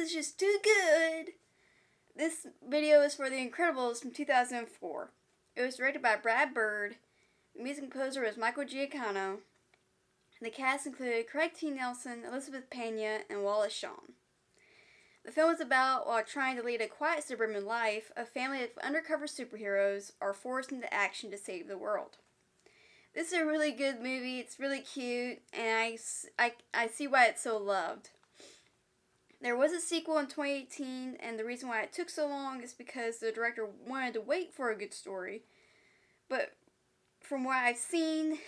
is just too good. This video is for The Incredibles from 2004. It was directed by Brad Bird. The music composer was Michael Giacchino. The cast included Craig T. Nelson, Elizabeth Pena, and Wallace Shawn. The film is about, while trying to lead a quiet suburban life, a family of undercover superheroes are forced into action to save the world. This is a really good movie. It's really cute, and I see why it's so loved. There was a sequel in 2018, and the reason why it took so long is because the director wanted to wait for a good story. But from what I've seen,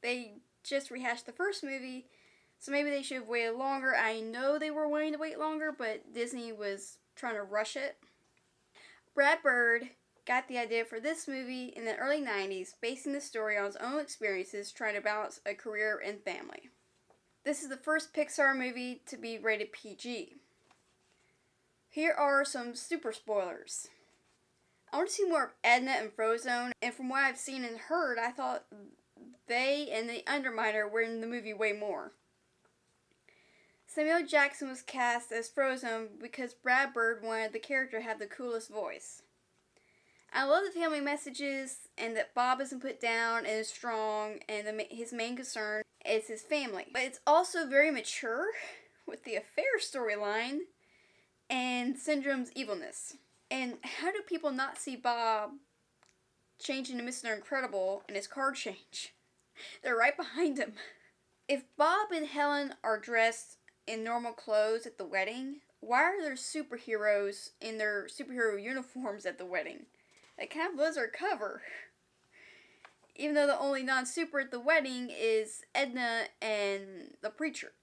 they just rehashed the first movie, so maybe they should have waited longer. I know they were wanting to wait longer, but Disney was trying to rush it. Brad Bird got the idea for this movie in the early 90s, basing the story on his own experiences trying to balance a career and family. This is the first Pixar movie to be rated PG. Here are some super spoilers. I want to see more of Edna and Frozone, and from what I've seen and heard, I thought they and the Underminer were in the movie way more. Samuel Jackson was cast as Frozone because Brad Bird wanted the character to have the coolest voice. I love the family messages and that Bob isn't put down and is strong, and his main concern is his family. But it's also very mature with the affair storyline and Syndrome's evilness. And how do people not see Bob change into Mr. Incredible and his car change? They're right behind him. If Bob and Helen are dressed in normal clothes at the wedding, why are there superheroes in their superhero uniforms at the wedding? That kind of blows our cover. Even though the only non-super at the wedding is Edna and the preacher.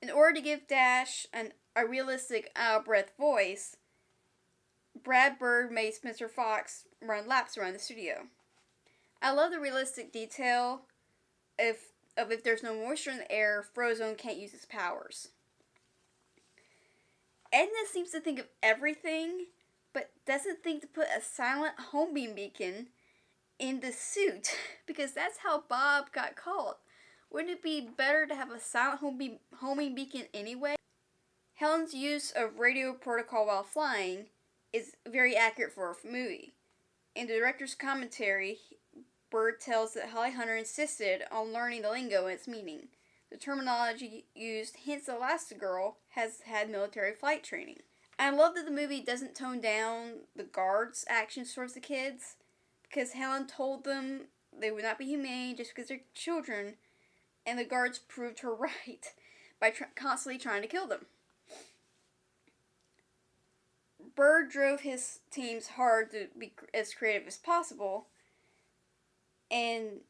In order to give Dash a realistic, out-of-breath voice, Brad Bird made Spencer Fox run laps around the studio. I love the realistic detail if there's no moisture in the air, Frozone can't use his powers. Edna seems to think of everything, but doesn't think to put a silent homing beacon in the suit, because that's how Bob got caught. Wouldn't it be better to have a silent homing beacon anyway? Helen's use of radio protocol while flying is very accurate for a movie. In the director's commentary, Bird tells that Holly Hunter insisted on learning the lingo and its meaning. The terminology used hints that Elastigirl has had military flight training. I love that the movie doesn't tone down the guards' actions towards the kids, because Helen told them they would not be humane just because they're children, and the guards proved her right by constantly trying to kill them. Bird drove his teams hard to be as creative as possible, and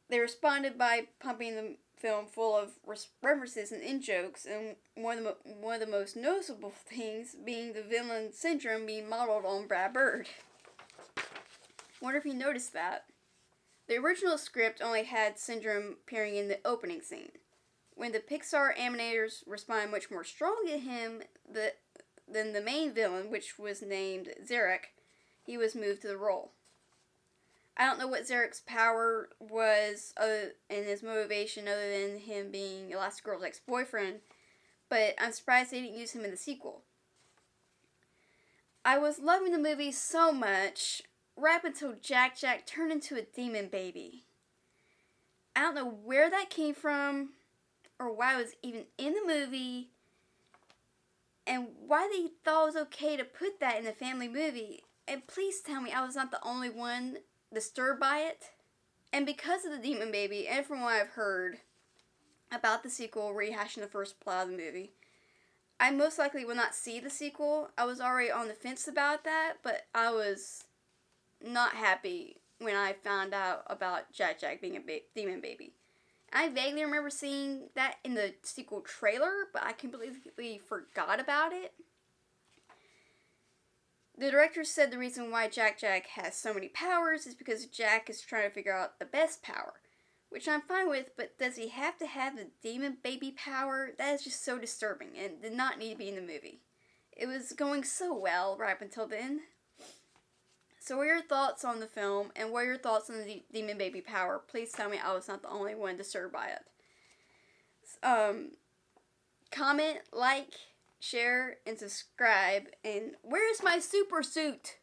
they responded by pumping the film full of references and in-jokes, and one of the most noticeable things being the villain Syndrome being modeled on Brad Bird. Wonder if you noticed that. The original script only had Syndrome appearing in the opening scene. When the Pixar animators responded much more strongly to him than the main villain, which was named Zarek, he was moved to the role. I don't know what Zarek's power was and his motivation other than him being Elastigirl's ex-boyfriend, but I'm surprised they didn't use him in the sequel. I was loving the movie so much, right up until Jack turned into a demon baby. I don't know where that came from, or why it was even in the movie, and why they thought it was okay to put that in a family movie. And please tell me I was not the only one disturbed by it. And because of the demon baby, and from what I've heard about the sequel rehashing the first plot of the movie, I most likely will not see the sequel. I was already on the fence about that, but I was not happy when I found out about Jack being a demon baby. I vaguely remember seeing that in the sequel trailer, but I completely forgot about it. The director said the reason why Jack has so many powers is because Jack is trying to figure out the best power, which I'm fine with, but does he have to have the demon baby power? That is just so disturbing and did not need to be in the movie. It was going so well right up until then. So what are your thoughts on the film, and what are your thoughts on the demon baby power? Please tell me I was not the only one disturbed by it. Comment, like, share, and subscribe. And where's my super suit?